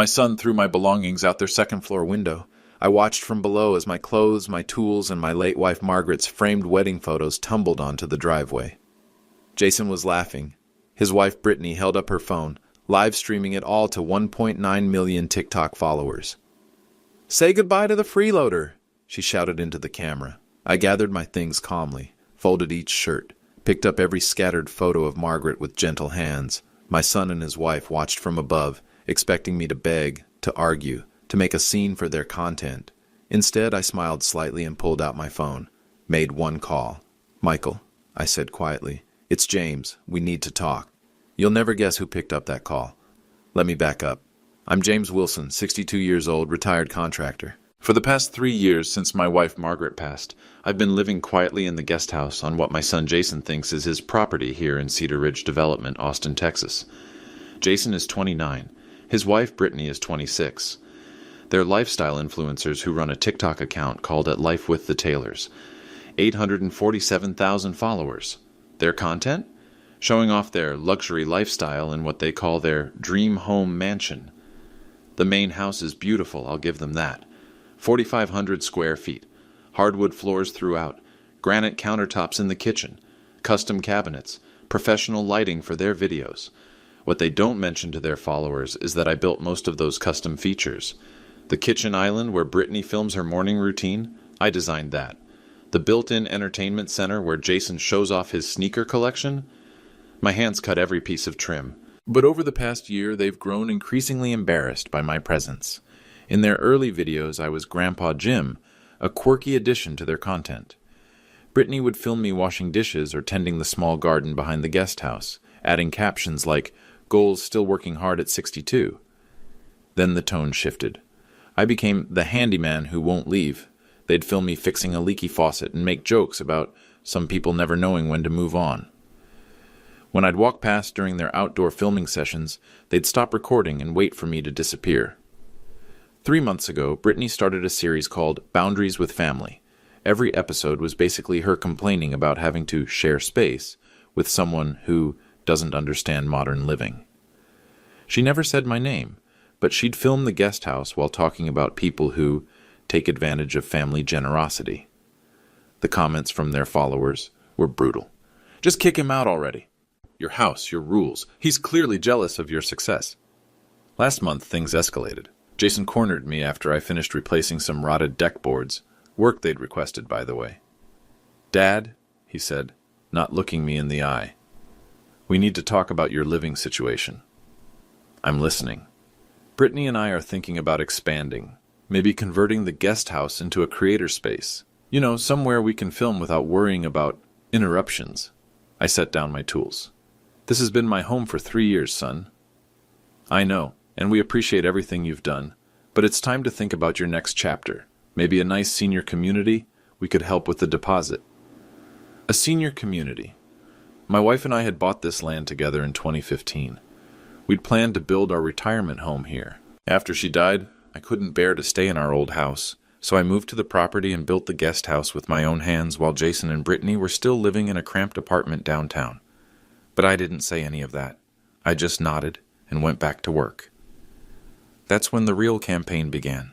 My son threw my belongings out their second-floor window. I watched from below as my clothes, my tools, and my late wife Margaret's framed wedding photos tumbled onto the driveway. Jason was laughing. His wife Brittany held up her phone, live streaming it all to 1.9 million TikTok followers. "Say goodbye to the freeloader," she shouted into the camera. I gathered my things calmly, folded each shirt, picked up every scattered photo of Margaret with gentle hands. My son and his wife watched from above, expecting me to beg, to argue, to make a scene for their content. Instead, I smiled slightly and pulled out my phone. Made one call. "Michael," I said quietly. "It's James. We need to talk." You'll never guess who picked up that call. Let me back up. I'm James Wilson, 62 years old, retired contractor. For the past 3 years since my wife Margaret passed, I've been living quietly in the guest house on what my son Jason thinks is his property here in Cedar Ridge Development, Austin, Texas. Jason is 29. His wife Brittany is 26. They're lifestyle influencers who run a TikTok account called At Life with the Taylors. 847,000 followers. Their content? Showing off their luxury lifestyle in what they call their dream home mansion. The main house is beautiful, I'll give them that. 4,500 square feet, hardwood floors throughout, granite countertops in the kitchen, custom cabinets, professional lighting for their videos. What they don't mention to their followers is that I built most of those custom features. The kitchen island where Brittany films her morning routine, I designed that. The built-in entertainment center where Jason shows off his sneaker collection, my hands cut every piece of trim. But over the past year, they've grown increasingly embarrassed by my presence. In their early videos, I was Grandpa Jim, a quirky addition to their content. Brittany would film me washing dishes or tending the small garden behind the guest house, adding captions like, "Goals still working hard at 62. Then the tone shifted. I became the handyman who won't leave. They'd film me fixing a leaky faucet and make jokes about some people never knowing when to move on. When I'd walk past during their outdoor filming sessions, they'd stop recording and wait for me to disappear. 3 months ago, Brittany started a series called Boundaries with Family. Every episode was basically her complaining about having to share space with someone who doesn't understand modern living. She never said my name, but she'd film the guest house while talking about people who take advantage of family generosity. The comments from their followers were brutal. "Just kick him out already. Your house, your rules. He's clearly jealous of your success." Last month, things escalated. Jason cornered me after I finished replacing some rotted deck boards, work they'd requested, by the way. "Dad," he said, not looking me in the eye, "we need to talk about your living situation." I'm listening. Brittany and I are thinking about expanding, maybe converting the guest house into a creator space. You know, somewhere we can film without worrying about interruptions. I set down my tools. "This has been my home for 3 years, son." "I know, and we appreciate everything you've done, but it's time to think about your next chapter. Maybe a nice senior community. We could help with the deposit." A senior community. My wife and I had bought this land together in 2015. We'd planned to build our retirement home here. After she died, I couldn't bear to stay in our old house, so I moved to the property and built the guest house with my own hands while Jason and Brittany were still living in a cramped apartment downtown. But I didn't say any of that. I just nodded and went back to work. That's when the real campaign began.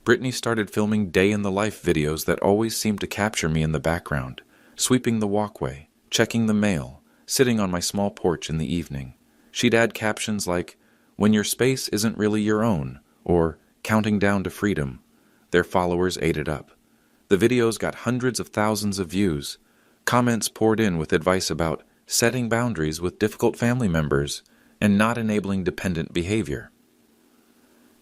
Brittany started filming day-in-the-life videos that always seemed to capture me in the background, sweeping the walkway, checking the mail, sitting on my small porch in the evening. She'd add captions like, "When your space isn't really your own," or "Counting down to freedom." Their followers ate it up. The videos got hundreds of thousands of views. Comments poured in with advice about setting boundaries with difficult family members and not enabling dependent behavior.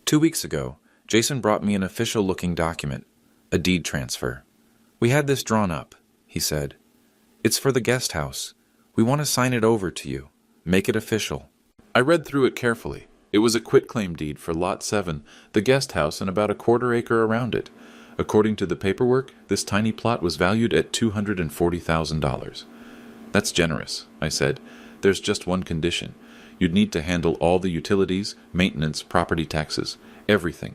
2 weeks ago, Jason brought me an official-looking document, a deed transfer. "We had this drawn up," he said. "It's for the guest house. We want to sign it over to you. Make it official." I read through it carefully. It was a quitclaim deed for Lot 7, the guest house, and about a quarter acre around it. According to the paperwork, this tiny plot was valued at $240,000. "That's generous," I said. "There's just one condition. You'd need to handle all the utilities, maintenance, property taxes, everything."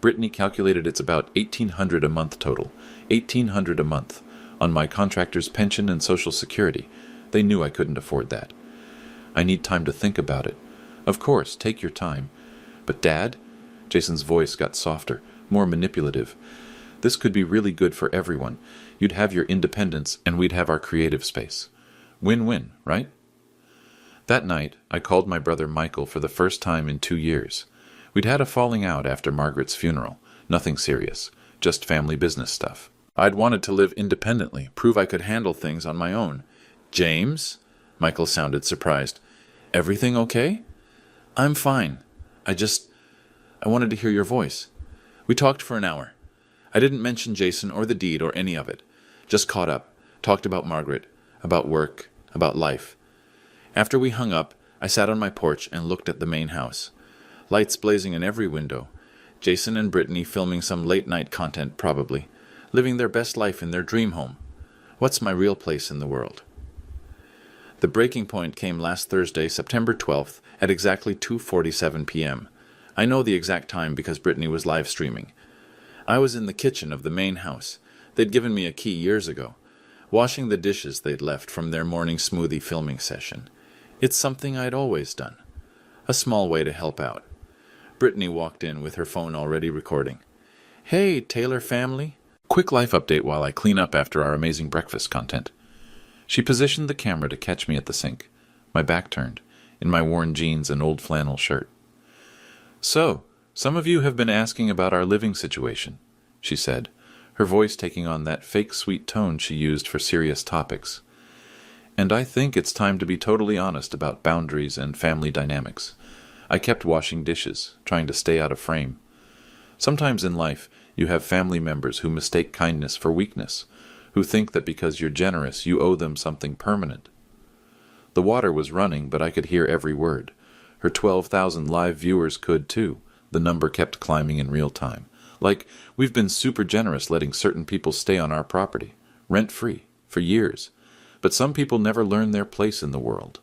Brittany calculated it's about $1,800 a month total. $1,800 a month on my contractor's pension and Social Security. They knew I couldn't afford that. "I need time to think about it." "Of course, take your time. But Dad? Jason's voice got softer, more manipulative. This could be really good for everyone. You'd have your independence, and we'd have our creative space. Win-win, right? That night, I called my brother Michael for the first time in 2 years. We'd had a falling out after Margaret's funeral. Nothing serious, just family business stuff. I'd wanted to live independently, prove I could handle things on my own. James? Michael sounded surprised. Everything okay? I'm fine. I wanted to hear your voice. We talked for an hour. I didn't mention Jason or the deed or any of it. Just caught up, talked about Margaret, about work, about life. After we hung up, I sat on my porch and looked at the main house. Lights blazing in every window. Jason and Brittany filming some late-night content, probably. Living their best life in their dream home. What's my real place in the world? The breaking point came last Thursday, September 12th, at exactly 2:47 p.m. I know the exact time because Brittany was live streaming. I was in the kitchen of the main house. They'd given me a key years ago, washing the dishes they'd left from their morning smoothie filming session. It's something I'd always done. A small way to help out. Brittany walked in with her phone already recording. Hey, Taylor family. Quick life update while I clean up after our amazing breakfast content. She positioned the camera to catch me at the sink, my back turned, in my worn jeans and old flannel shirt. So, some of you have been asking about our living situation, she said, her voice taking on that fake sweet tone she used for serious topics. And I think it's time to be totally honest about boundaries and family dynamics. I kept washing dishes, trying to stay out of frame. Sometimes in life, you have family members who mistake kindness for weakness, who think that because you're generous, you owe them something permanent. The water was running, but I could hear every word. Her 12,000 live viewers could too. The number kept climbing in real time. Like, we've been super generous letting certain people stay on our property, rent-free, for years. But some people never learn their place in the world.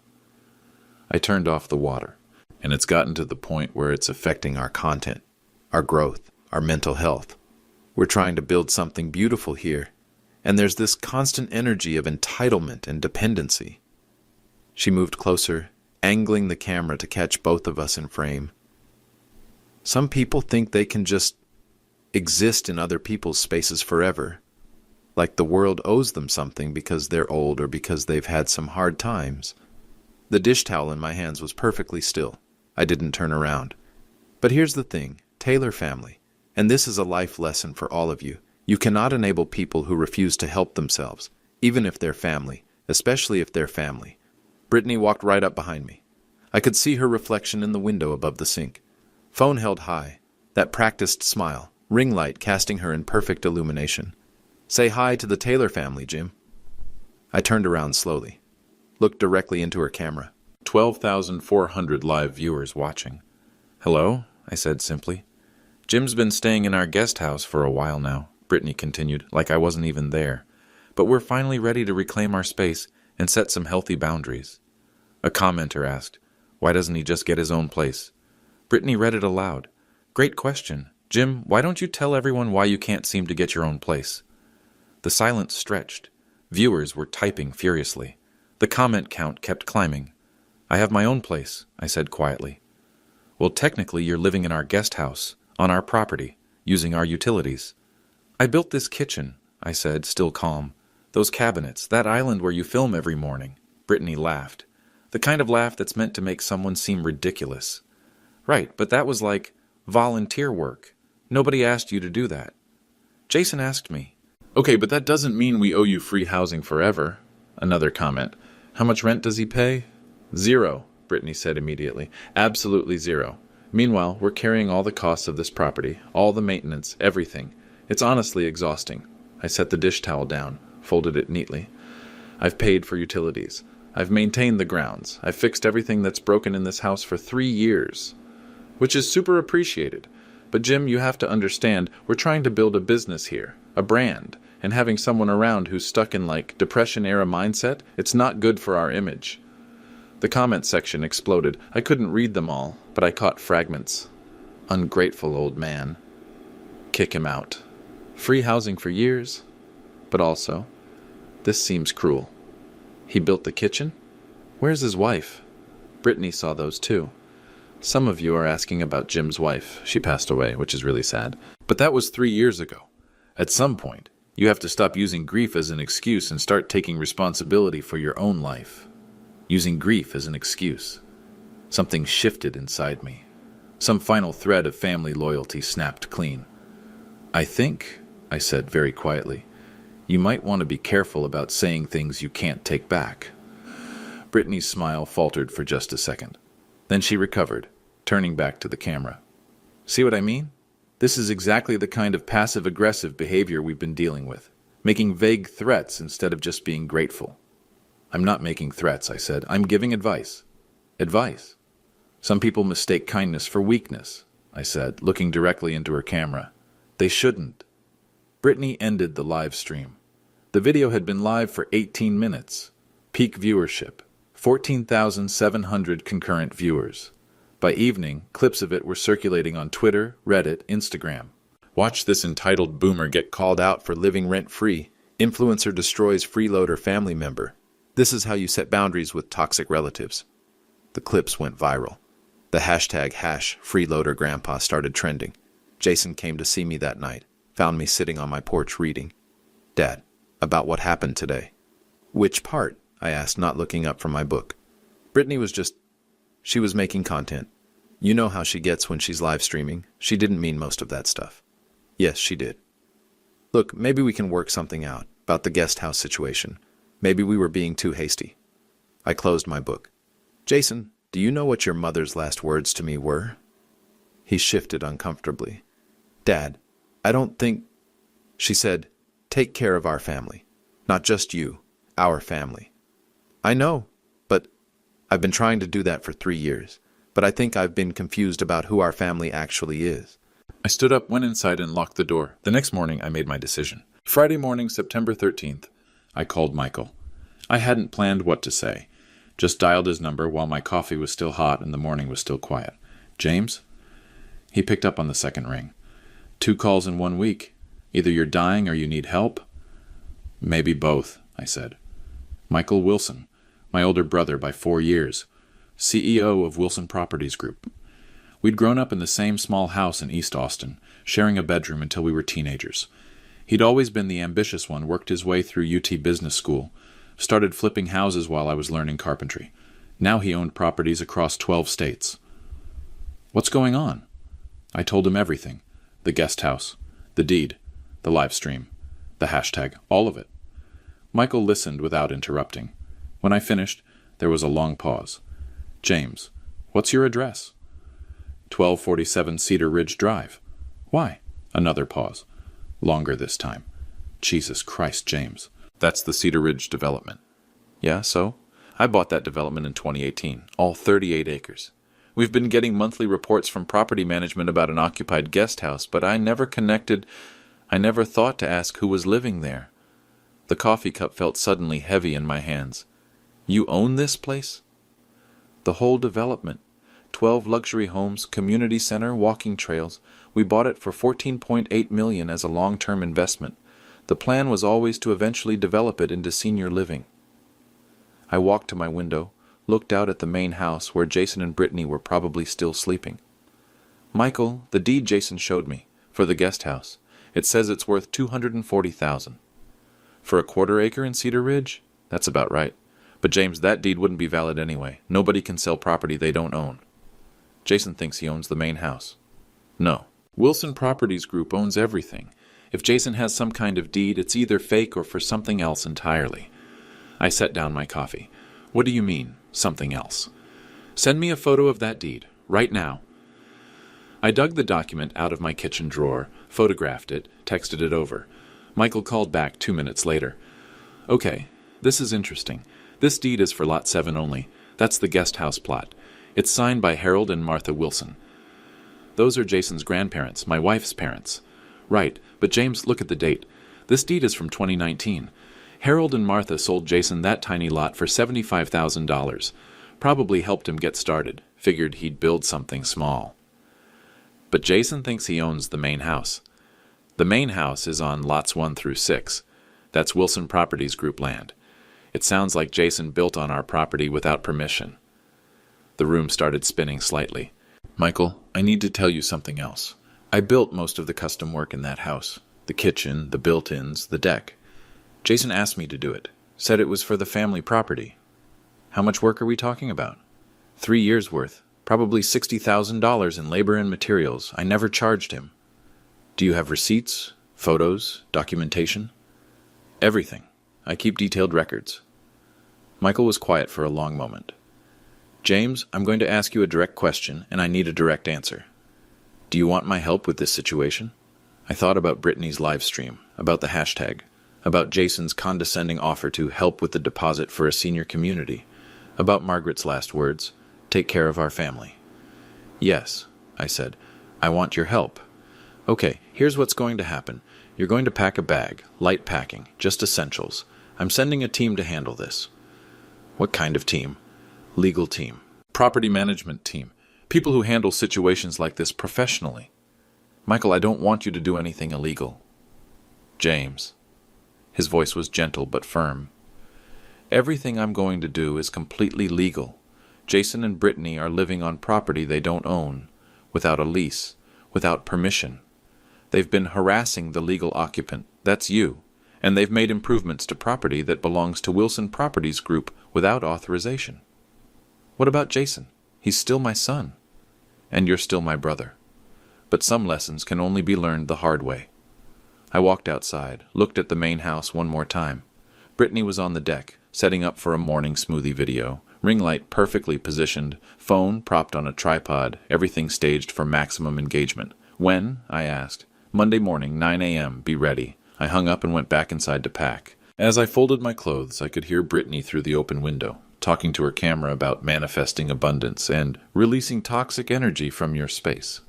I turned off the water, and it's gotten to the point where it's affecting our content, our growth, our mental health. We're trying to build something beautiful here, and there's this constant energy of entitlement and dependency. She moved closer, angling the camera to catch both of us in frame. Some people think they can just exist in other people's spaces forever, like the world owes them something because they're old or because they've had some hard times. The dish towel in my hands was perfectly still. I didn't turn around. But here's the thing, Taylor family, and this is a life lesson for all of you. You cannot enable people who refuse to help themselves, even if they're family, especially if they're family. Brittany walked right up behind me. I could see her reflection in the window above the sink. Phone held high, that practiced smile, ring light casting her in perfect illumination. Say hi to the Taylor family, Jim. I turned around slowly, looked directly into her camera. 12,400 live viewers watching. Hello, I said simply. Jim's been staying in our guest house for a while now, Brittany continued, like I wasn't even there. But we're finally ready to reclaim our space and set some healthy boundaries. A commenter asked, why doesn't he just get his own place? Brittany read it aloud. Great question. Jim, why don't you tell everyone why you can't seem to get your own place? The silence stretched. Viewers were typing furiously. The comment count kept climbing. I have my own place, I said quietly. Well, technically you're living in our guest house, on our property, using our utilities. I built this kitchen, I said, still calm. Those cabinets, that island where you film every morning. Brittany laughed. The kind of laugh that's meant to make someone seem ridiculous. Right, but that was like volunteer work. Nobody asked you to do that. Jason asked me. Okay, but that doesn't mean we owe you free housing forever. Another comment. How much rent does he pay? 0, Brittany said immediately. Absolutely 0. Meanwhile, we're carrying all the costs of this property, all the maintenance, everything. It's honestly exhausting. I set the dish towel down, folded it neatly. I've paid for utilities. I've maintained the grounds. I've fixed everything that's broken in this house for 3 years, which is super appreciated. But Jim, you have to understand, we're trying to build a business here, a brand, and having someone around who's stuck in like Depression-era mindset, it's not good for our image. The comment section exploded. I couldn't read them all, but I caught fragments. Ungrateful old man. Kick him out. Free housing for years, but also, this seems cruel. He built the kitchen? Where's his wife? Brittany saw those too. Some of you are asking about Jim's wife. She passed away, which is really sad. But that was 3 years ago. At some point, you have to stop using grief as an excuse and start taking responsibility for your own life. Using grief as an excuse. Something shifted inside me. Some final thread of family loyalty snapped clean. I think, I said very quietly, you might want to be careful about saying things you can't take back. Brittany's smile faltered for just a second. Then she recovered, turning back to the camera. See what I mean? This is exactly the kind of passive-aggressive behavior we've been dealing with, making vague threats instead of just being grateful. I'm not making threats, I said. I'm giving advice. Advice. Some people mistake kindness for weakness, I said, looking directly into her camera. They shouldn't. Brittany ended the live stream. The video had been live for 18 minutes. Peak viewership. 14,700 concurrent viewers. By evening, clips of it were circulating on Twitter, Reddit, Instagram. Watch this entitled boomer get called out for living rent-free. Influencer destroys freeloader family member. This is how you set boundaries with toxic relatives. The clips went viral. The hashtag #freeloadergrandpa started trending. Jason came to see me that night, found me sitting on my porch reading. Dad, about what happened today. Which part? I asked, not looking up from my book. Brittany was she was making content. You know how she gets when she's live streaming. She didn't mean most of that stuff. Yes, she did. Look, maybe we can work something out about the guest house situation. Maybe we were being too hasty. I closed my book. Jason, do you know what your mother's last words to me were? He shifted uncomfortably. Dad, I don't think... She said, take care of our family. Not just you, our family. I know, but I've been trying to do that for 3 years. But I think I've been confused about who our family actually is. I stood up, went inside, and locked the door. The next morning, I made my decision. Friday morning, September 13th, I called Michael. I hadn't planned what to say. Just dialed his number while my coffee was still hot and the morning was still quiet. James? He picked up on the second ring. 2 calls in 1 week. Either you're dying or you need help. Maybe both, I said. Michael Wilson, my older brother by 4 years, CEO of Wilson Properties Group. We'd grown up in the same small house in East Austin, sharing a bedroom until we were teenagers. He'd always been the ambitious one, worked his way through UT Business School, started flipping houses while I was learning carpentry. Now he owned properties across 12 states. What's going on? I told him everything. The guest house, the deed, the live stream, the hashtag, all of it. Michael listened without interrupting. When I finished, there was a long pause. James, what's your address? 1247 Cedar Ridge Drive. Why? Another pause. Longer this time. Jesus Christ, James. That's the Cedar Ridge development. Yeah, so? I bought that development in 2018, all 38 acres. We've been getting monthly reports from property management about an occupied guest house, but I never thought to ask who was living there. The coffee cup felt suddenly heavy in my hands. You own this place? The whole development. 12 luxury homes, community center, walking trails. We bought it for $14.8 million as a long-term investment. The plan was always to eventually develop it into senior living. I walked to my window, looked out at the main house where Jason and Brittany were probably still sleeping. Michael, the deed Jason showed me, for the guest house, it says it's worth $240,000. For a quarter acre in Cedar Ridge? That's about right. But James, that deed wouldn't be valid anyway. Nobody can sell property they don't own. Jason thinks he owns the main house. No. Wilson Properties Group owns everything. If Jason has some kind of deed, it's either fake or for something else entirely. I set down my coffee. What do you mean, something else? Send me a photo of that deed, right now. I dug the document out of my kitchen drawer, photographed it, texted it over. Michael called back 2 minutes later. Okay, this is interesting. This deed is for Lot 7 only. That's the guest house plot. It's signed by Harold and Martha Wilson. Those are Jason's grandparents, my wife's parents. Right, but James, look at the date. This deed is from 2019. Harold and Martha sold Jason that tiny lot for $75,000. Probably helped him get started. Figured he'd build something small. But Jason thinks he owns the main house. The main house is on lots 1 through 6. That's Wilson Properties Group land. It sounds like Jason built on our property without permission. The room started spinning slightly. Michael, I need to tell you something else. I built most of the custom work in that house. The kitchen, the built-ins, the deck. Jason asked me to do it. Said it was for the family property. How much work are we talking about? 3 years' worth. Probably $60,000 in labor and materials. I never charged him. Do you have receipts, photos, documentation? Everything. I keep detailed records. Michael was quiet for a long moment. James, I'm going to ask you a direct question, and I need a direct answer. Do you want my help with this situation? I thought about Brittany's live stream, about the hashtag, about Jason's condescending offer to help with the deposit for a senior community, about Margaret's last words, take care of our family. Yes, I said, I want your help. Okay, here's what's going to happen. You're going to pack a bag, light packing, just essentials. I'm sending a team to handle this. What kind of team? Legal team. Property management team. People who handle situations like this professionally. Michael, I don't want you to do anything illegal. James. His voice was gentle but firm. Everything I'm going to do is completely legal. Jason and Brittany are living on property they don't own, without a lease, without permission. They've been harassing the legal occupant, that's you, and they've made improvements to property that belongs to Wilson Properties Group without authorization. What about Jason? He's still my son. And you're still my brother. But some lessons can only be learned the hard way. I walked outside, looked at the main house one more time. Brittany was on the deck, setting up for a morning smoothie video, ring light perfectly positioned, phone propped on a tripod, everything staged for maximum engagement. When? I asked. Monday morning, 9 a.m., be ready. I hung up and went back inside to pack. As I folded my clothes, I could hear Brittany through the open window, talking to her camera about manifesting abundance and releasing toxic energy from your space.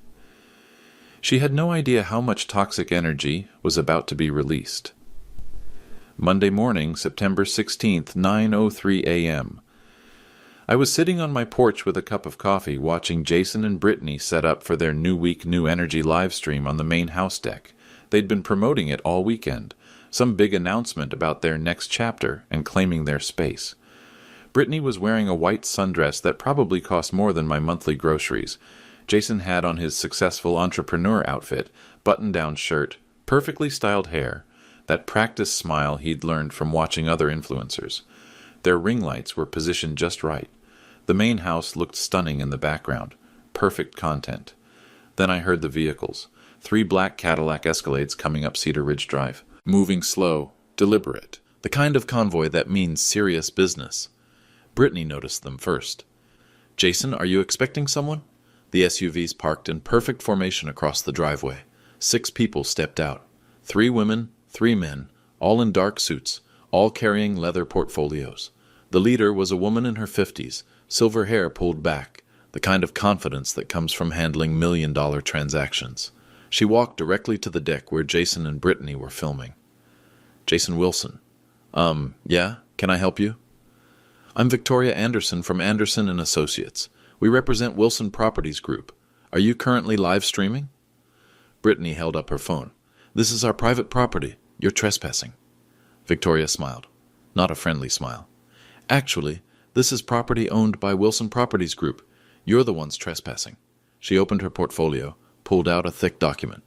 She had no idea how much toxic energy was about to be released. Monday morning, September 16th, 9:03 a.m. I was sitting on my porch with a cup of coffee watching Jason and Brittany set up for their New Week, New Energy live stream on the main house deck. They'd been promoting it all weekend, some big announcement about their next chapter and claiming their space. Brittany was wearing a white sundress that probably cost more than my monthly groceries. Jason had on his successful entrepreneur outfit, button-down shirt, perfectly styled hair, that practiced smile he'd learned from watching other influencers. Their ring lights were positioned just right. The main house looked stunning in the background. Perfect content. Then I heard the vehicles. 3 black Cadillac Escalades coming up Cedar Ridge Drive. Moving slow, deliberate. The kind of convoy that means serious business. Brittany noticed them first. Jason, are you expecting someone? The SUVs parked in perfect formation across the driveway. 6 people stepped out. 3 women, 3 men, all in dark suits, all carrying leather portfolios. The leader was a woman in her 50s, silver hair pulled back, the kind of confidence that comes from handling million-dollar transactions. She walked directly to the deck where Jason and Brittany were filming. Jason Wilson. Yeah? Can I help you? I'm Victoria Anderson from Anderson & Associates. We represent Wilson Properties Group. Are you currently live streaming? Brittany held up her phone. This is our private property. You're trespassing. Victoria smiled. Not a friendly smile. Actually, this is property owned by Wilson Properties Group. You're the ones trespassing. She opened her portfolio, pulled out a thick document.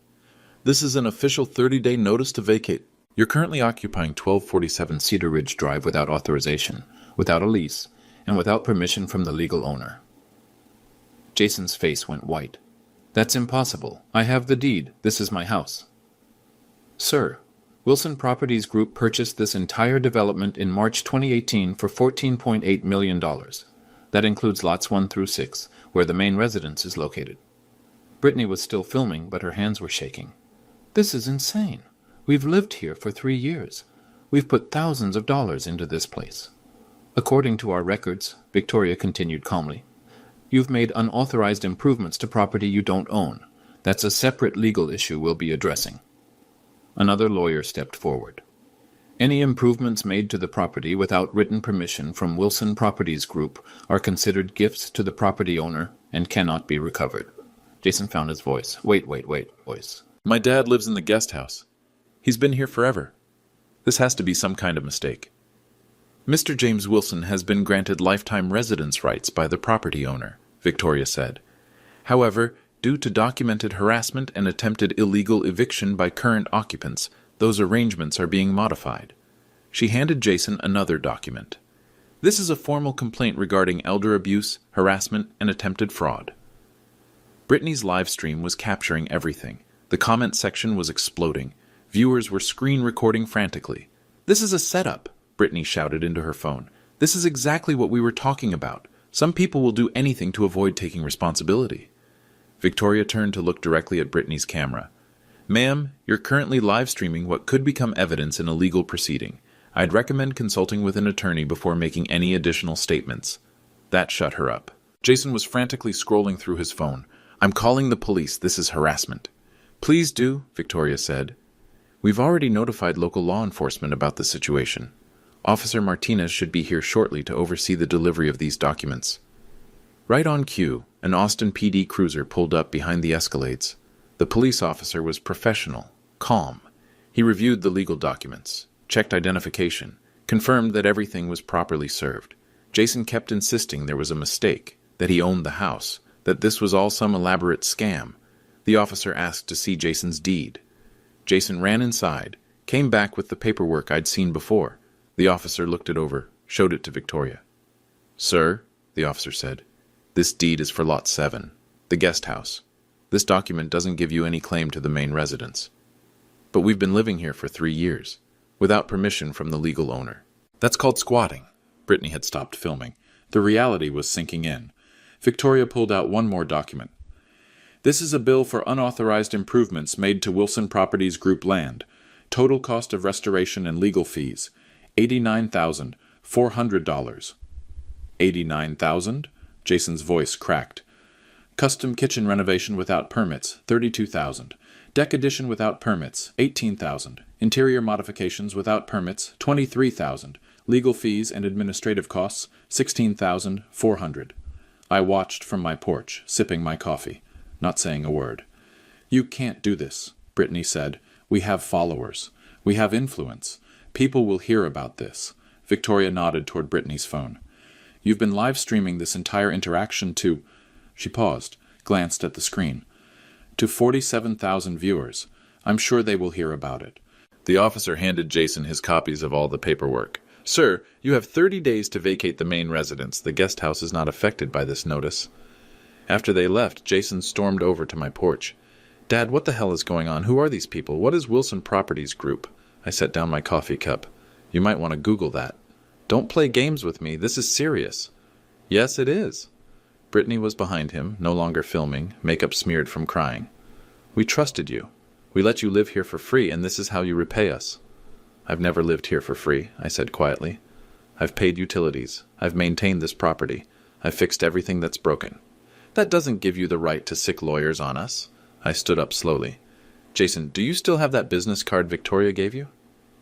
This is an official 30-day notice to vacate. You're currently occupying 1247 Cedar Ridge Drive without authorization, without a lease, and without permission from the legal owner. Jason's face went white. That's impossible. I have the deed. This is my house. Sir, Wilson Properties Group purchased this entire development in March 2018 for $14.8 million. That includes lots 1 through 6, where the main residence is located. Brittany was still filming, but her hands were shaking. This is insane. We've lived here for 3 years. We've put thousands of dollars into this place. According to our records, Victoria continued calmly, you've made unauthorized improvements to property you don't own. That's a separate legal issue we'll be addressing. Another lawyer stepped forward. Any improvements made to the property without written permission from Wilson Properties Group are considered gifts to the property owner and cannot be recovered. Jason found his voice. Wait, voice. My dad lives in the guest house. He's been here forever. This has to be some kind of mistake. Mr. James Wilson has been granted lifetime residence rights by the property owner, Victoria said. However, due to documented harassment and attempted illegal eviction by current occupants, those arrangements are being modified. She handed Jason another document. This is a formal complaint regarding elder abuse, harassment, and attempted fraud. Brittany's live stream was capturing everything. The comment section was exploding. Viewers were screen recording frantically. "This is a setup," Brittany shouted into her phone. "This is exactly what we were talking about. Some people will do anything to avoid taking responsibility." Victoria turned to look directly at Brittany's camera. "Ma'am, you're currently live streaming what could become evidence in a legal proceeding. I'd recommend consulting with an attorney before making any additional statements." That shut her up. Jason was frantically scrolling through his phone. "I'm calling the police. This is harassment." "Please do," Victoria said. "We've already notified local law enforcement about the situation. Officer Martinez should be here shortly to oversee the delivery of these documents." Right on cue, an Austin PD cruiser pulled up behind the Escalades. The police officer was professional, calm. He reviewed the legal documents, checked identification, confirmed that everything was properly served. Jason kept insisting there was a mistake, that he owned the house, that this was all some elaborate scam. The officer asked to see Jason's deed. Jason ran inside, came back with the paperwork I'd seen before. The officer looked it over, showed it to Victoria. "Sir," the officer said, "this deed is for Lot 7, the guest house. This document doesn't give you any claim to the main residence. But we've been living here for 3 years, without permission from the legal owner." That's called squatting. Brittany had stopped filming. The reality was sinking in. Victoria pulled out one more document. "This is a bill for unauthorized improvements made to Wilson Properties Group land. Total cost of restoration and legal fees, $89,400. $89,000? Jason's voice cracked. "Custom kitchen renovation without permits, $32,000. Deck addition without permits, $18,000. Interior modifications without permits, $23,000. Legal fees and administrative costs, $16,400. I watched from my porch, sipping my coffee, not saying a word. "You can't do this," Brittany said. "We have followers. We have influence. People will hear about this." Victoria nodded toward Brittany's phone. "You've been live streaming this entire interaction to—" She paused, glanced at the screen. "To 47,000 viewers. I'm sure they will hear about it." The officer handed Jason his copies of all the paperwork. "Sir, you have 30 days to vacate the main residence. The guest house is not affected by this notice." After they left, Jason stormed over to my porch. "Dad, what the hell is going on? Who are these people? What is Wilson Properties Group?" I set down my coffee cup. "You might want to Google that." "Don't play games with me. This is serious." "Yes, it is." Brittany was behind him, no longer filming, makeup smeared from crying. "We trusted you. We let you live here for free, and this is how you repay us." "I've never lived here for free," I said quietly. "I've paid utilities. I've maintained this property. I've fixed everything that's broken." "That doesn't give you the right to sick lawyers on us." I stood up slowly. "Jason, do you still have that business card Victoria gave you?"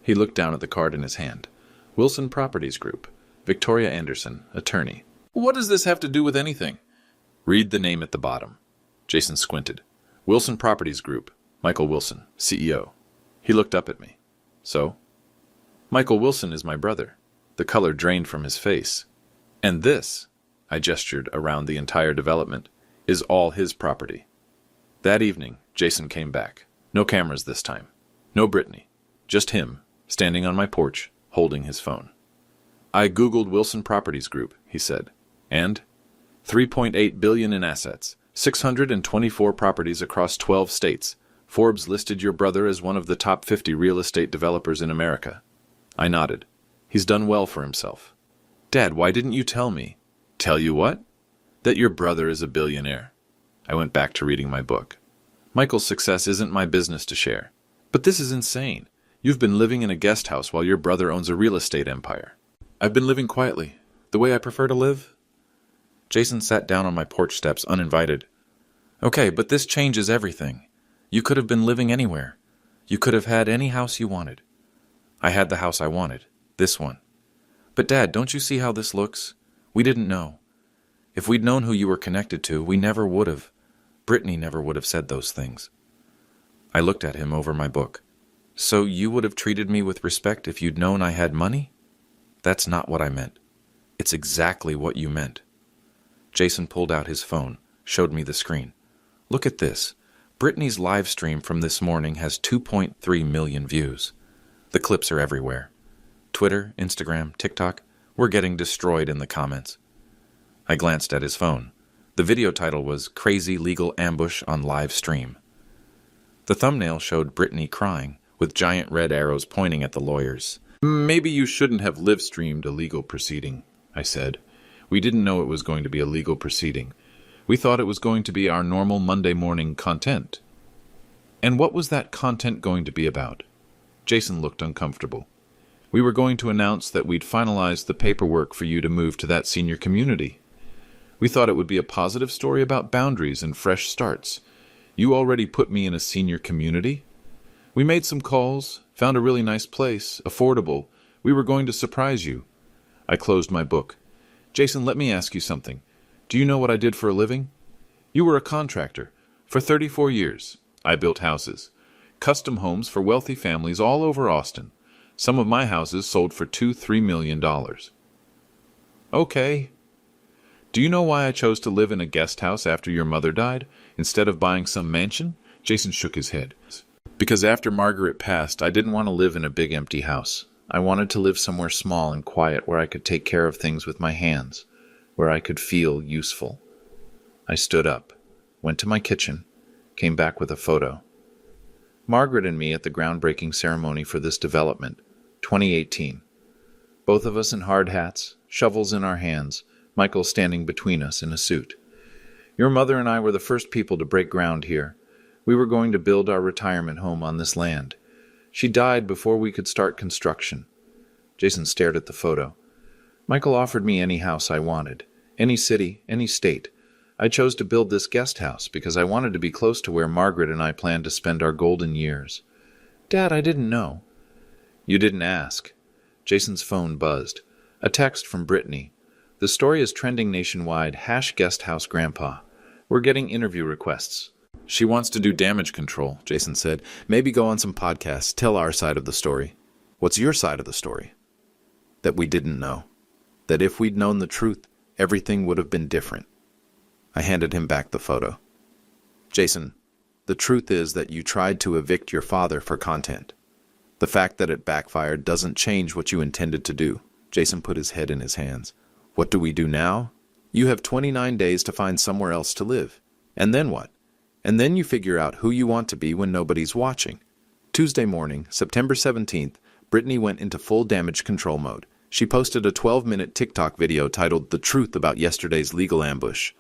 He looked down at the card in his hand. "Wilson Properties Group. Victoria Anderson, attorney." "What does this have to do with anything?" "Read the name at the bottom." Jason squinted. "Wilson Properties Group. Michael Wilson, CEO." He looked up at me. "So?" "Michael Wilson is my brother." The color drained from his face. "And this," I gestured around the entire development, "is all his property." That evening, Jason came back. No cameras this time. No Brittany. Just him, standing on my porch, holding his phone. "I Googled Wilson Properties Group," he said. "And? $3.8 billion in assets, 624 properties across 12 states. Forbes listed your brother as one of the top 50 real estate developers in America." I nodded. "He's done well for himself." "Dad, why didn't you tell me?" "Tell you what?" "That your brother is a billionaire." I went back to reading my book. "Michael's success isn't my business to share." "But this is insane. You've been living in a guest house while your brother owns a real estate empire." "I've been living quietly, the way I prefer to live." Jason sat down on my porch steps uninvited. "Okay, but this changes everything. You could have been living anywhere. You could have had any house you wanted." "I had the house I wanted. This one." "But Dad, don't you see how this looks? We didn't know. If we'd known who you were connected to, we never would have. Brittany never would have said those things." I looked at him over my book. "So you would have treated me with respect if you'd known I had money?" "That's not what I meant. It's exactly what you meant." Jason pulled out his phone, showed me the screen. Look at this. Brittany's live stream from this morning has 2.3 million views. The clips are everywhere. Twitter, Instagram, TikTok, we're getting destroyed in the comments. I glanced at his phone. The video title was Crazy Legal Ambush on Live Stream. The thumbnail showed Brittany crying, with giant red arrows pointing at the lawyers. Maybe you shouldn't have live-streamed a legal proceeding, I said. We didn't know it was going to be a legal proceeding. We thought it was going to be our normal Monday morning content. And what was that content going to be about? Jason looked uncomfortable. We were going to announce that we'd finalized the paperwork for you to move to that senior community. We thought it would be a positive story about boundaries and fresh starts. You already put me in a senior community. We made some calls, found a really nice place, affordable. We were going to surprise you. I closed my book. Jason, let me ask you something. Do you know what I did for a living? You were a contractor. For 34 years, I built houses. Custom homes for wealthy families all over Austin. Some of my houses sold for $2-3 million. Okay. Do you know why I chose to live in a guest house after your mother died, instead of buying some mansion? Jason shook his head. Because after Margaret passed, I didn't want to live in a big empty house. I wanted to live somewhere small and quiet where I could take care of things with my hands, where I could feel useful. I stood up, went to my kitchen, came back with a photo. Margaret and me at the groundbreaking ceremony for this development, 2018. Both of us in hard hats, shovels in our hands, Michael standing between us in a suit. Your mother and I were the first people to break ground here. We were going to build our retirement home on this land. She died before we could start construction. Jason stared at the photo. Michael offered me any house I wanted, any city, any state. I chose to build this guest house because I wanted to be close to where Margaret and I planned to spend our golden years. Dad, I didn't know. You didn't ask. Jason's phone buzzed. A text from Brittany. The story is trending nationwide, #guestHouseGrandpa. We're getting interview requests. She wants to do damage control, Jason said. Maybe go on some podcasts, tell our side of the story. What's your side of the story? That we didn't know. That if we'd known the truth, everything would have been different. I handed him back the photo. Jason, the truth is that you tried to evict your father for content. The fact that it backfired doesn't change what you intended to do. Jason put his head in his hands. What do we do now? You have 29 days to find somewhere else to live. And then what? And then you figure out who you want to be when nobody's watching. Tuesday morning, September 17th, Brittany went into full damage control mode. She posted a 12-minute TikTok video titled The Truth About Yesterday's Legal Ambush.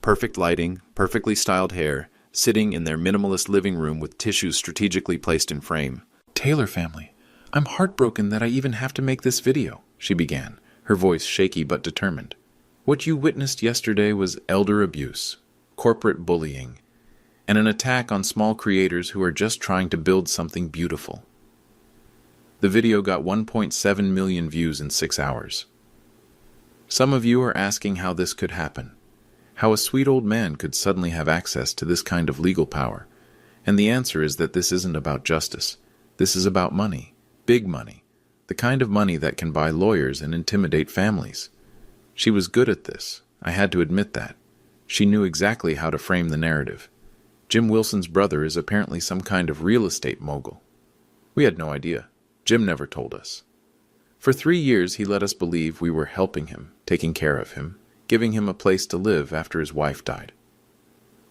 Perfect lighting, perfectly styled hair, sitting in their minimalist living room with tissues strategically placed in frame. Taylor family, I'm heartbroken that I even have to make this video, she began, her voice shaky but determined. What you witnessed yesterday was elder abuse, corporate bullying, and an attack on small creators who are just trying to build something beautiful. The video got 1.7 million views in 6 hours. Some of you are asking how this could happen, how a sweet old man could suddenly have access to this kind of legal power, and the answer is that this isn't about justice. This is about money, big money, the kind of money that can buy lawyers and intimidate families. She was good at this, I had to admit that. She knew exactly how to frame the narrative. Jim Wilson's brother is apparently some kind of real estate mogul. We had no idea. Jim never told us. For 3 years he let us believe we were helping him, taking care of him, giving him a place to live after his wife died.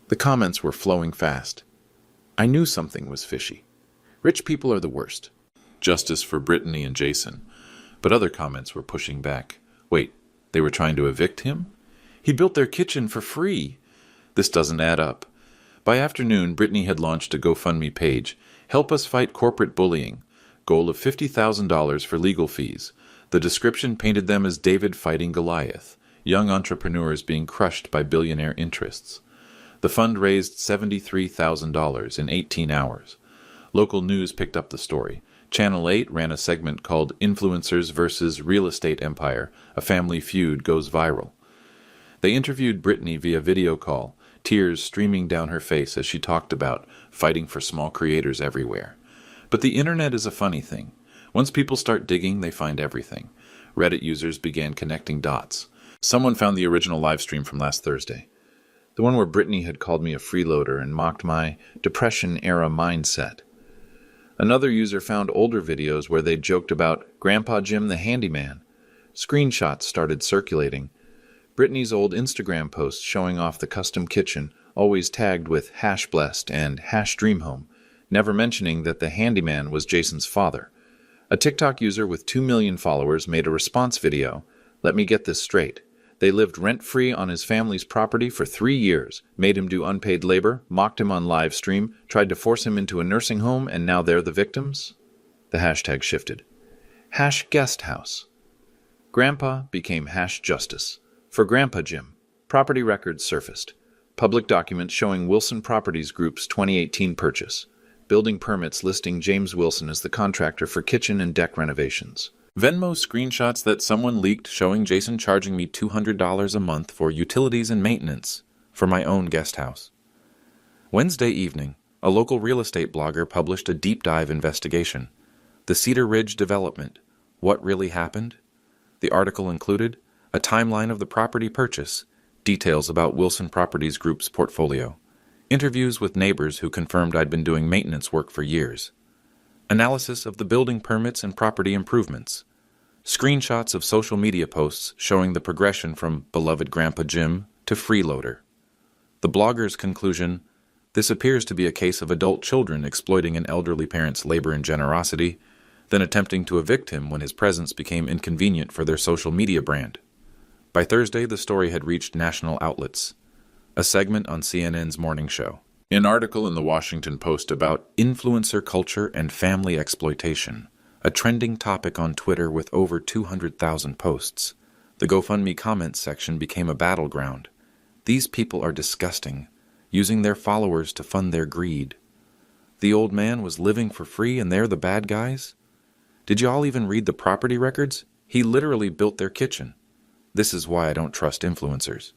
The comments were flowing fast. I knew something was fishy. Rich people are the worst. Justice for Brittany and Jason. But other comments were pushing back. Wait, they were trying to evict him? He built their kitchen for free. This doesn't add up. By afternoon, Brittany had launched a GoFundMe page. Help us fight corporate bullying. Goal of $50,000 for legal fees. The description painted them as David fighting Goliath, young entrepreneurs being crushed by billionaire interests. The fund raised $73,000 in 18 hours. Local news picked up the story. Channel 8 ran a segment called Influencers versus Real Estate Empire, a family feud goes viral. They interviewed Brittany via video call, tears streaming down her face as she talked about fighting for small creators everywhere. But the internet is a funny thing. Once people start digging, they find everything. Reddit users began connecting dots. Someone found the original live stream from last Thursday. The one where Brittany had called me a freeloader and mocked my Depression-era mindset. Another user found older videos where they joked about Grandpa Jim the handyman. Screenshots started circulating. Brittany's old Instagram posts showing off the custom kitchen, always tagged with #blessed and #dreamhome, never mentioning that the handyman was Jason's father. A TikTok user with 2 million followers made a response video. Let me get this straight. They lived rent-free on his family's property for 3 years, made him do unpaid labor, mocked him on live stream, tried to force him into a nursing home, and now they're the victims? The hashtag shifted. #guesthouse. Grandpa became #justice. For Grandpa Jim, property records surfaced. Public documents showing Wilson Properties Group's 2018 purchase. Building permits listing James Wilson as the contractor for kitchen and deck renovations. Venmo screenshots that someone leaked showing Jason charging me $200 a month for utilities and maintenance for my own guest house. Wednesday evening, a local real estate blogger published a deep dive investigation. The Cedar Ridge development. What really happened? The article included a timeline of the property purchase, details about Wilson Properties Group's portfolio, interviews with neighbors who confirmed I'd been doing maintenance work for years, analysis of the building permits and property improvements, screenshots of social media posts showing the progression from beloved Grandpa Jim to freeloader. The blogger's conclusion, this appears to be a case of adult children exploiting an elderly parent's labor and generosity, then attempting to evict him when his presence became inconvenient for their social media brand. By Thursday, the story had reached national outlets. A segment on CNN's morning show. An article in the Washington Post about influencer culture and family exploitation, a trending topic on Twitter with over 200,000 posts. The GoFundMe comments section became a battleground. These people are disgusting, using their followers to fund their greed. The old man was living for free and they're the bad guys? Did you all even read the property records? He literally built their kitchen. This is why I don't trust influencers.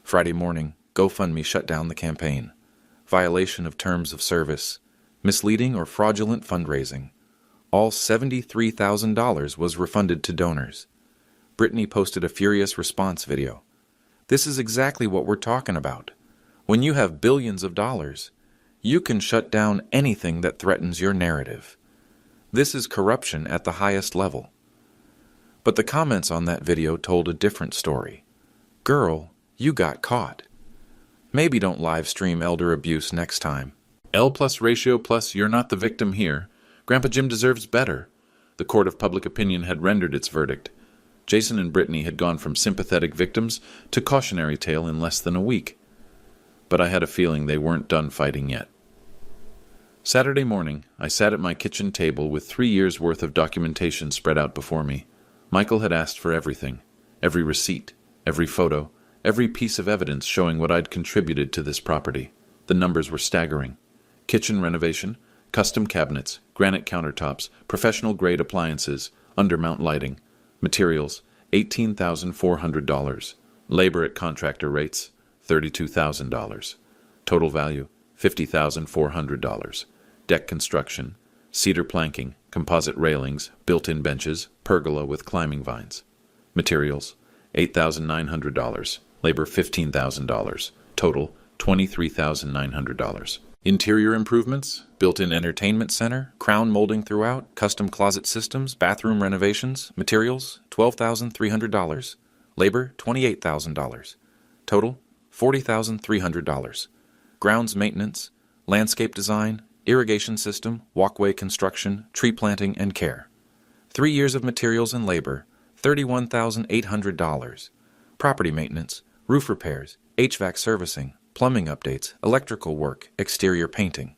Friday morning, GoFundMe shut down the campaign. Violation of terms of service, misleading or fraudulent fundraising. All $73,000 was refunded to donors. Brittany posted a furious response video. This is exactly what we're talking about. When you have billions of dollars, you can shut down anything that threatens your narrative. This is corruption at the highest level. But the comments on that video told a different story. Girl, you got caught. Maybe don't live stream elder abuse next time. L plus ratio plus you're not the victim here. Grandpa Jim deserves better. The court of public opinion had rendered its verdict. Jason and Brittany had gone from sympathetic victims to cautionary tale in less than a week. But I had a feeling they weren't done fighting yet. Saturday morning, I sat at my kitchen table with 3 years' worth of documentation spread out before me. Michael had asked for everything, every receipt, every photo, every piece of evidence showing what I'd contributed to this property. The numbers were staggering. Kitchen renovation, custom cabinets, granite countertops, professional-grade appliances, undermount lighting. Materials, $18,400. Labor at contractor rates, $32,000. Total value, $50,400. Deck construction, cedar planking, composite railings, built-in benches, pergola with climbing vines. Materials, $8,900. Labor, $15,000. Total, $23,900. Interior improvements, built-in entertainment center, crown molding throughout, custom closet systems, bathroom renovations. Materials, $12,300. Labor, $28,000. Total, $40,300. Grounds maintenance, landscape design, irrigation system, walkway construction, tree planting, and care. 3 years of materials and labor, $31,800. Property maintenance, roof repairs, HVAC servicing, plumbing updates, electrical work, exterior painting.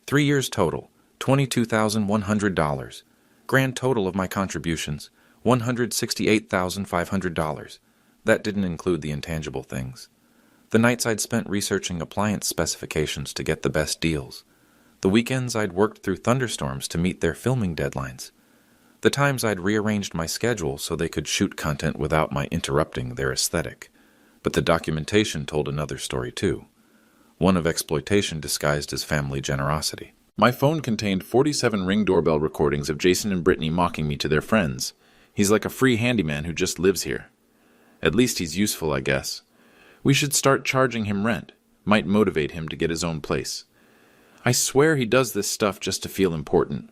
3 years total, $22,100. Grand total of my contributions, $168,500. That didn't include the intangible things. The nights I'd spent researching appliance specifications to get the best deals. The weekends I'd worked through thunderstorms to meet their filming deadlines. The times I'd rearranged my schedule so they could shoot content without my interrupting their aesthetic. But the documentation told another story too. One of exploitation disguised as family generosity. My phone contained 47 Ring doorbell recordings of Jason and Brittany mocking me to their friends. He's like a free handyman who just lives here. At least he's useful, I guess. We should start charging him rent. Might motivate him to get his own place. I swear he does this stuff just to feel important.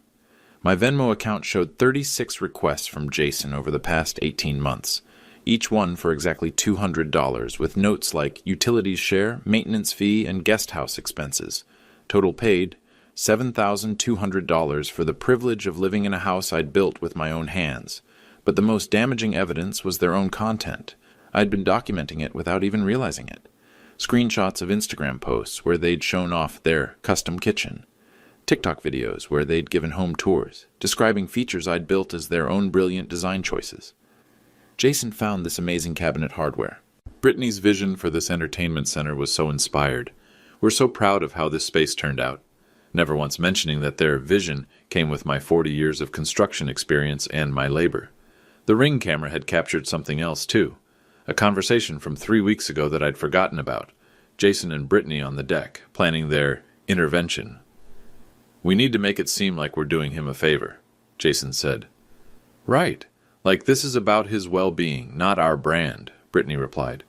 My Venmo account showed 36 requests from Jason over the past 18 months, each one for exactly $200, with notes like utilities share, maintenance fee, and guest house expenses. Total paid, $7,200 for the privilege of living in a house I'd built with my own hands. But the most damaging evidence was their own content. I'd been documenting it without even realizing it. Screenshots of Instagram posts where they'd shown off their custom kitchen. TikTok videos where they'd given home tours, describing features I'd built as their own brilliant design choices. Jason found this amazing cabinet hardware. Brittany's vision for this entertainment center was so inspired. We're so proud of how this space turned out. Never once mentioning that their vision came with my 40 years of construction experience and my labor. The Ring camera had captured something else, too. A conversation from 3 weeks ago that I'd forgotten about. Jason and Brittany on the deck, planning their intervention. "We need to make it seem like we're doing him a favor," Jason said. "Right. Like this is about his well-being, not our brand," Brittany replied.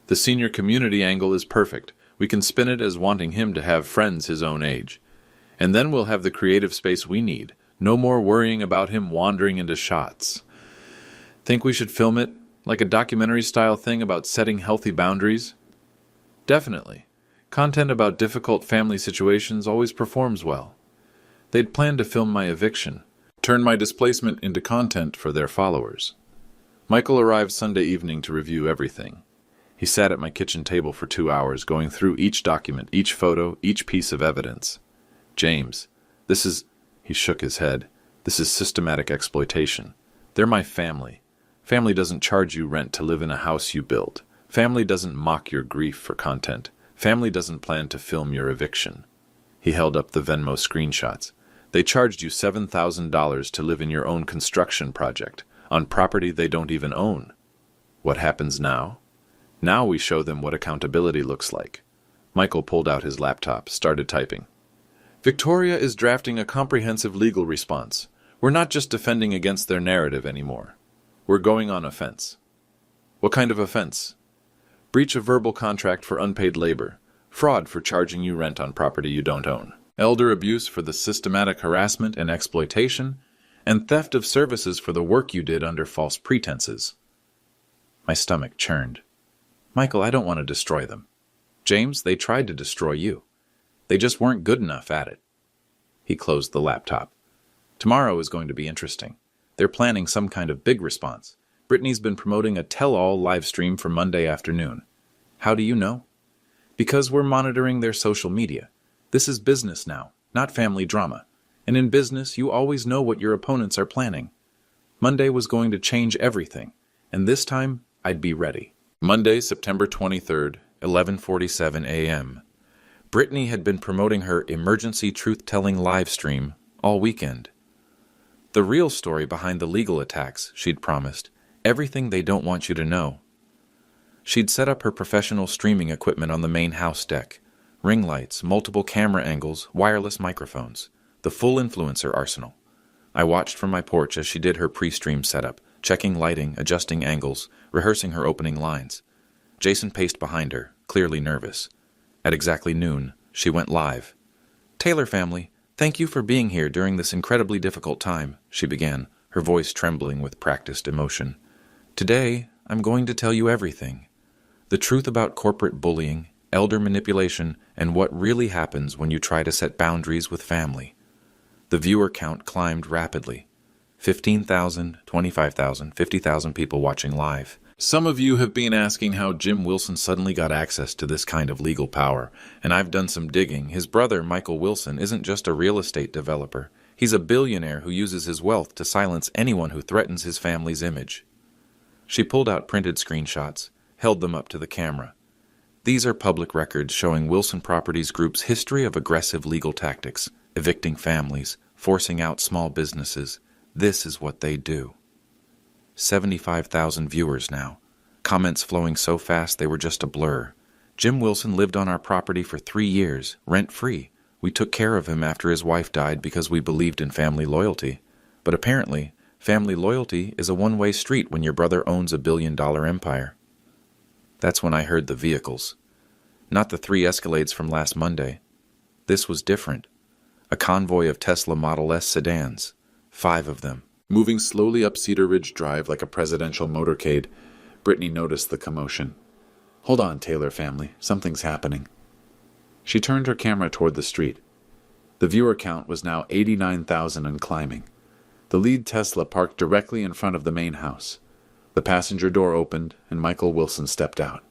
"The senior community angle is perfect. We can spin it as wanting him to have friends his own age. And then we'll have the creative space we need. No more worrying about him wandering into shots. Think we should film it? Like a documentary-style thing about setting healthy boundaries?" "Definitely. Content about difficult family situations always performs well." They'd planned to film my eviction, turn my displacement into content for their followers. Michael arrived Sunday evening to review everything. He sat at my kitchen table for 2 hours, going through each document, each photo, each piece of evidence. "James, this is..." He shook his head. "This is systematic exploitation. They're my family. Family doesn't charge you rent to live in a house you built. Family doesn't mock your grief for content. Family doesn't plan to film your eviction." He held up the Venmo screenshots. "They charged you $7,000 to live in your own construction project, on property they don't even own. What happens now? Now we show them what accountability looks like." Michael pulled out his laptop, started typing. "Victoria is drafting a comprehensive legal response. We're not just defending against their narrative anymore. We're going on offense." "What kind of offense?" "Breach of verbal contract for unpaid labor. Fraud for charging you rent on property you don't own. Elder abuse for the systematic harassment and exploitation, and theft of services for the work you did under false pretenses." My stomach churned. "Michael, I don't want to destroy them." "James, they tried to destroy you. They just weren't good enough at it." He closed the laptop. "Tomorrow is going to be interesting. They're planning some kind of big response. Brittany's been promoting a tell-all live stream for Monday afternoon." "How do you know?" "Because we're monitoring their social media. This is business now, not family drama. And in business, you always know what your opponents are planning. Monday was going to change everything, and this time, I'd be ready." Monday, September 23rd, 11:47 a.m. Brittany had been promoting her emergency truth-telling live stream all weekend. The real story behind the legal attacks, she'd promised. Everything they don't want you to know. She'd set up her professional streaming equipment on the main house deck. Ring lights, multiple camera angles, wireless microphones. The full influencer arsenal. I watched from my porch as she did her pre-stream setup, checking lighting, adjusting angles, rehearsing her opening lines. Jason paced behind her, clearly nervous. At exactly noon, she went live. "Taylor family, thank you for being here during this incredibly difficult time," she began, her voice trembling with practiced emotion. "Today, I'm going to tell you everything. The truth about corporate bullying, elder manipulation, and what really happens when you try to set boundaries with family." The viewer count climbed rapidly. 15,000, 25,000, 50,000 people watching live. Some of you have been asking how Jim Wilson suddenly got access to this kind of legal power, and I've done some digging. His brother, Michael Wilson, isn't just a real estate developer. He's a billionaire who uses his wealth to silence anyone who threatens his family's image. She pulled out printed screenshots, held them up to the camera. These are public records showing Wilson Properties Group's history of aggressive legal tactics, evicting families, forcing out small businesses. This is what they do. 75,000 viewers now. Comments flowing so fast they were just a blur. "Jim Wilson lived on our property for 3 years, rent-free. We took care of him after his wife died because we believed in family loyalty. But apparently, family loyalty is a one-way street when your brother owns a billion-dollar empire." That's when I heard the vehicles. Not the 3 Escalades from last Monday. This was different. A convoy of Tesla Model S sedans. 5 of them. Moving slowly up Cedar Ridge Drive like a presidential motorcade, Brittany noticed the commotion. "Hold on, Taylor family. Something's happening." She turned her camera toward the street. The viewer count was now 89,000 and climbing. The lead Tesla parked directly in front of the main house. The passenger door opened, and Michael Wilson stepped out.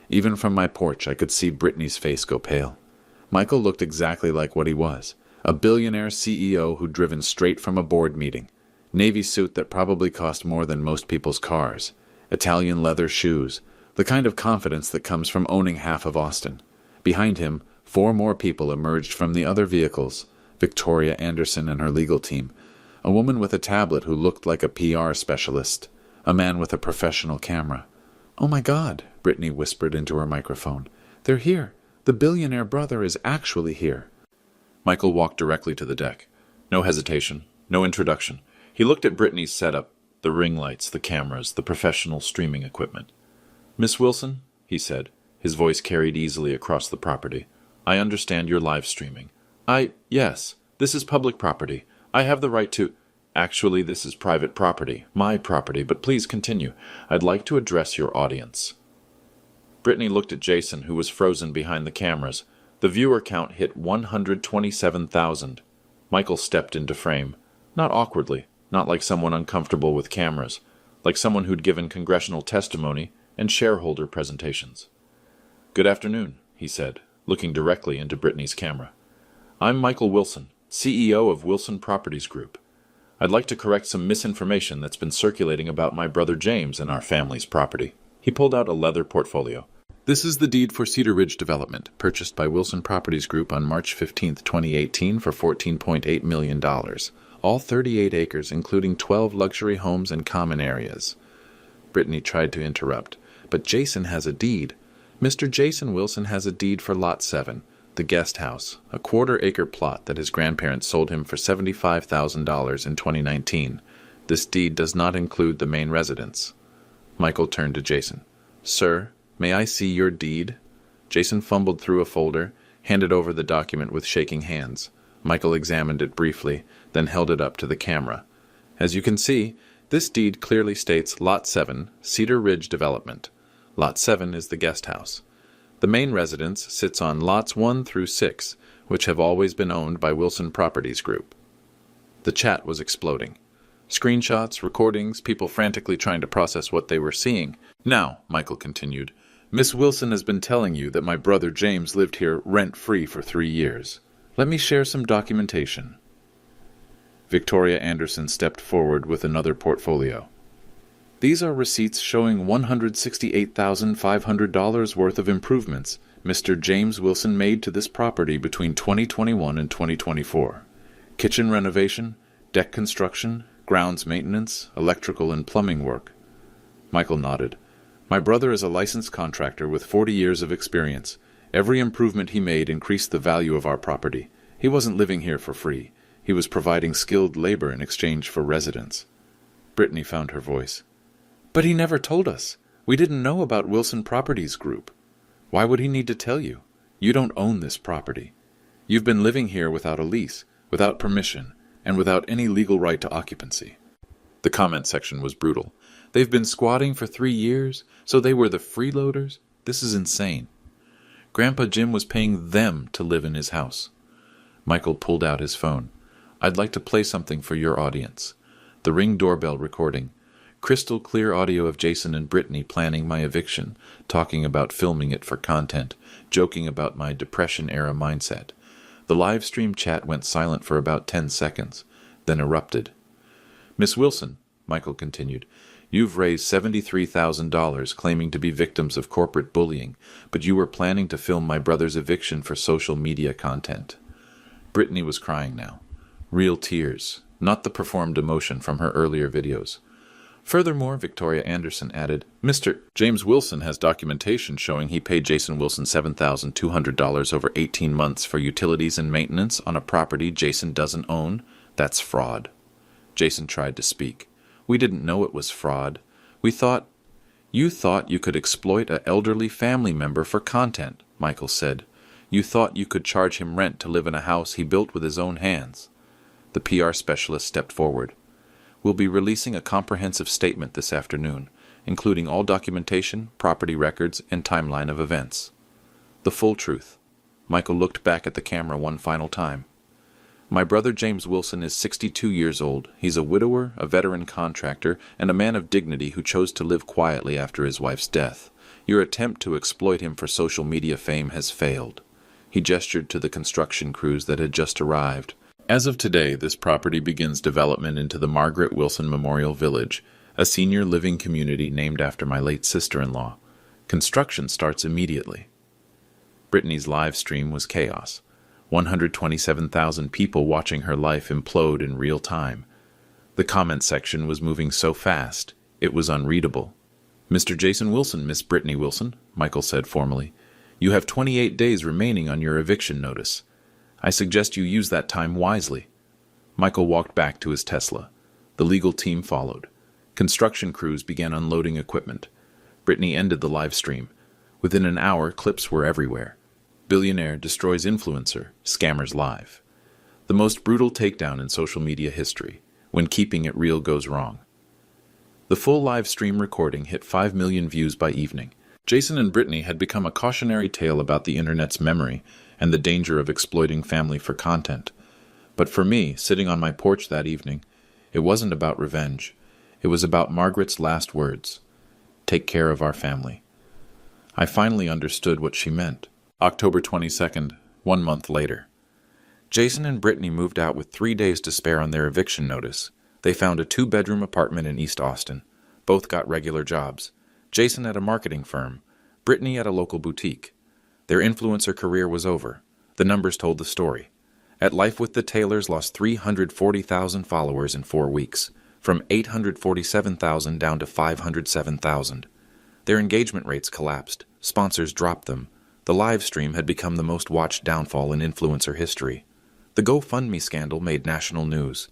Even from my porch, I could see Brittany's face go pale. Michael looked exactly like what he was, a billionaire CEO who'd driven straight from a board meeting. Navy suit that probably cost more than most people's cars. Italian leather shoes, the kind of confidence that comes from owning half of Austin. Behind him, 4 more people emerged from the other vehicles, Victoria Anderson and her legal team, a woman with a tablet who looked like a PR specialist, a man with a professional camera. "Oh my God," Brittany whispered into her microphone. "They're here. The billionaire brother is actually here." Michael walked directly to the deck. No hesitation, no introduction. He looked at Brittany's setup, the ring lights, the cameras, the professional streaming equipment. "Miss Wilson," he said, his voice carried easily across the property, "I understand you're live streaming. Yes, this is public property. I have the right to—" "Actually, this is private property, my property, but please continue. I'd like to address your audience." Brittany looked at Jason, who was frozen behind the cameras. The viewer count hit 127,000. Michael stepped into frame. Not awkwardly, not like someone uncomfortable with cameras, like someone who'd given congressional testimony and shareholder presentations. "Good afternoon," he said, looking directly into Brittany's camera. "I'm Michael Wilson, CEO of Wilson Properties Group. I'd like to correct some misinformation that's been circulating about my brother James and our family's property." He pulled out a leather portfolio. "This is the deed for Cedar Ridge Development, purchased by Wilson Properties Group on March 15, 2018 for $14.8 million. All 38 acres, including 12 luxury homes and common areas." Brittany tried to interrupt. "But Jason has a deed. Mr. Jason Wilson has a deed for Lot 7, the guest house, a quarter-acre plot that his grandparents sold him for $75,000 in 2019. This deed does not include the main residence." Michael turned to Jason. "Sir, may I see your deed?" Jason fumbled through a folder, handed over the document with shaking hands. Michael examined it briefly, then held it up to the camera. "As you can see, this deed clearly states Lot 7, Cedar Ridge Development. Lot 7 is the guest house. The main residence sits on Lots 1 through 6, which have always been owned by Wilson Properties Group." The chat was exploding. Screenshots, recordings, people frantically trying to process what they were seeing. "Now," Michael continued, "Miss Wilson has been telling you that my brother James lived here rent-free for 3 years. Let me share some documentation." Victoria Anderson stepped forward with another portfolio. "These are receipts showing $168,500 worth of improvements Mr. James Wilson made to this property between 2021 and 2024. Kitchen renovation, deck construction, grounds maintenance, electrical and plumbing work." Michael nodded. "My brother is a licensed contractor with 40 years of experience. Every improvement he made increased the value of our property. He wasn't living here for free. He was providing skilled labor in exchange for residence." Brittany found her voice. "But he never told us. We didn't know about Wilson Properties Group. Why would he need to tell you? You don't own this property. You've been living here without a lease, without permission, and without any legal right to occupancy." The comment section was brutal. "They've been squatting for 3 years, so they were the freeloaders? This is insane. Grandpa Jim was paying them to live in his house." Michael pulled out his phone. "I'd like to play something for your audience." The Ring doorbell recording. Crystal clear audio of Jason and Brittany planning my eviction, talking about filming it for content, joking about my Depression-era mindset. The live stream chat went silent for about 10 seconds, then erupted. "Miss Wilson," Michael continued, "you've raised $73,000 claiming to be victims of corporate bullying, but you were planning to film my brother's eviction for social media content." Brittany was crying now. Real tears, not the performed emotion from her earlier videos. Furthermore, Victoria Anderson added, "Mr. James Wilson has documentation showing he paid Jason Wilson $7,200 over 18 months for utilities and maintenance on a property Jason doesn't own. That's fraud." Jason tried to speak. "We didn't know it was fraud. We thought—" You thought you could exploit an elderly family member for content, Michael said. You thought you could charge him rent to live in a house he built with his own hands. The PR specialist stepped forward. We'll be releasing a comprehensive statement this afternoon, including all documentation, property records, and timeline of events. The full truth. Michael looked back at the camera one final time. My brother James Wilson is 62 years old. He's a widower, a veteran contractor, and a man of dignity who chose to live quietly after his wife's death. Your attempt to exploit him for social media fame has failed. He gestured to the construction crews that had just arrived. As of today, this property begins development into the Margaret Wilson Memorial Village, a senior living community named after my late sister-in-law. Construction starts immediately. Brittany's live stream was chaos. 127,000 people watching her life implode in real time. The comment section was moving so fast, it was unreadable. Mr. Jason Wilson, Miss Brittany Wilson, Michael said formally. You have 28 days remaining on your eviction notice. I suggest you use that time wisely. Michael walked back to his Tesla. The legal team followed. Construction crews began unloading equipment. Brittany ended the live stream. Within an hour, clips were everywhere. Billionaire destroys influencer, scammers live. The most brutal takedown in social media history. When keeping it real goes wrong. The full live stream recording hit 5 million views by evening. Jason and Brittany had become a cautionary tale about the internet's memory and the danger of exploiting family for content. But for me, sitting on my porch that evening, it wasn't about revenge. It was about Margaret's last words. Take care of our family. I finally understood what she meant. October 22nd, 1 month later. Jason and Brittany moved out with 3 days to spare on their eviction notice. They found a 2-bedroom apartment in East Austin. Both got regular jobs. Jason at a marketing firm, Brittany at a local boutique. Their influencer career was over. The numbers told the story. At Life with the Taylors lost 340,000 followers in 4 weeks, from 847,000 down to 507,000. Their engagement rates collapsed. Sponsors dropped them. The live stream had become the most watched downfall in influencer history. The GoFundMe scandal made national news.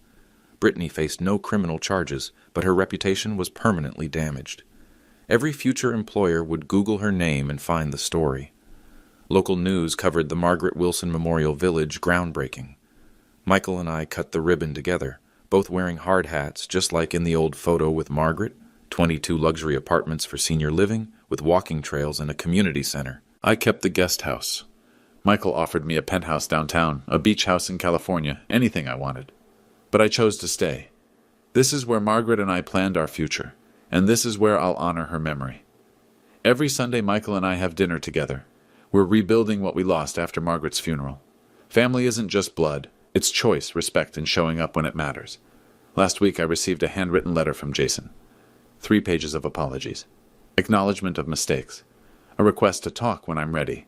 Brittany faced no criminal charges, but her reputation was permanently damaged. Every future employer would Google her name and find the story. Local news covered the Margaret Wilson Memorial Village groundbreaking. Michael and I cut the ribbon together, both wearing hard hats just like in the old photo with Margaret, 22 luxury apartments for senior living, with walking trails and a community center. I kept the guest house. Michael offered me a penthouse downtown, a beach house in California, anything I wanted. But I chose to stay. This is where Margaret and I planned our future, and this is where I'll honor her memory. Every Sunday, Michael and I have dinner together. We're rebuilding what we lost after Margaret's funeral. Family isn't just blood. It's choice, respect, and showing up when it matters. Last week, I received a handwritten letter from Jason. 3 pages of apologies. Acknowledgement of mistakes. A request to talk when I'm ready.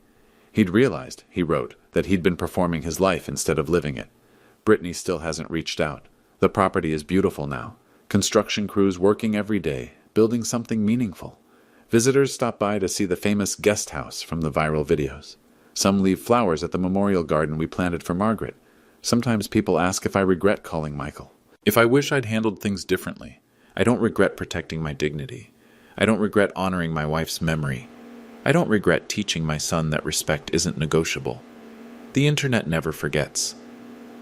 He'd realized, he wrote, that he'd been performing his life instead of living it. Brittany still hasn't reached out. The property is beautiful now. Construction crews working every day, building something meaningful. Visitors stop by to see the famous guest house from the viral videos. Some leave flowers at the memorial garden we planted for Margaret. Sometimes people ask if I regret calling Michael. If I wish I'd handled things differently. I don't regret protecting my dignity. I don't regret honoring my wife's memory. I don't regret teaching my son that respect isn't negotiable. The internet never forgets.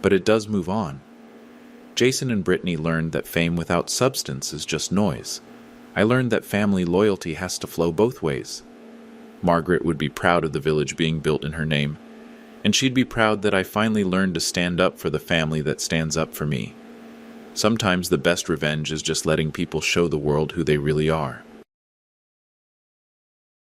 But it does move on. Jason and Brittany learned that fame without substance is just noise. I learned that family loyalty has to flow both ways. Margaret would be proud of the village being built in her name, and she'd be proud that I finally learned to stand up for the family that stands up for me. Sometimes the best revenge is just letting people show the world who they really are.